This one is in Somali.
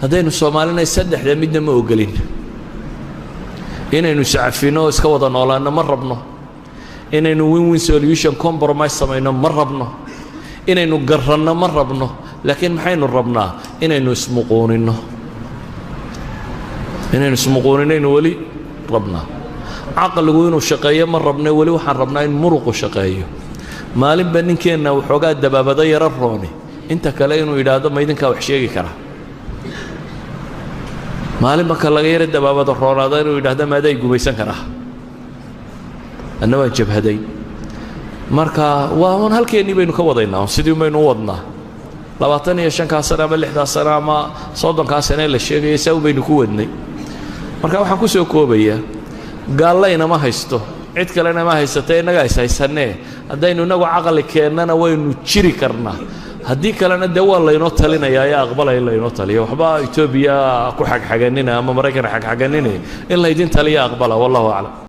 haddaynu Soomaalina saddexda midna ma ogolin inaynu shacafino iska wada noolaano ma rabno inaynu win-win solution compromise samayno ma rabno inaynu garanno ma rabno laakiin maxaynu rabnaa inaynu ismuquuninaynu wali rabnaa caqligu inuu shaqeeyo ma rabno wali waxaan rabnaa in muruqu shaqeeyo maalinba ninkeenna waxoogaa dabaabada yara rooni inta kale inuu yidhaahdo ma idinkaa wax sheegi kara maalin marka laga yara dabaabada roonaada inuu yidhaahdo maaday gumaysan karaa anna waan jabhaday marka waan halkeennii baynu ka wadaynaa sidii baynu u wadnaa 25 sano ama 60 sano ama 30 sano la sheegay saw baynu ku wadnay marka waxaan ku soo koobayaa gaalayna ma haysto cid kalena ma haysatay inaga haysanee haddaynu inagu caqli keennana waynu jiri karnaa haddii kalena dee waa laynoo talinayaa ayaa aqbalaya in laynoo taliyo waxba Itoobiya ku xagxaganina ama Maraykan xagxaganina in laydin taliya aqbala wallahu a'lam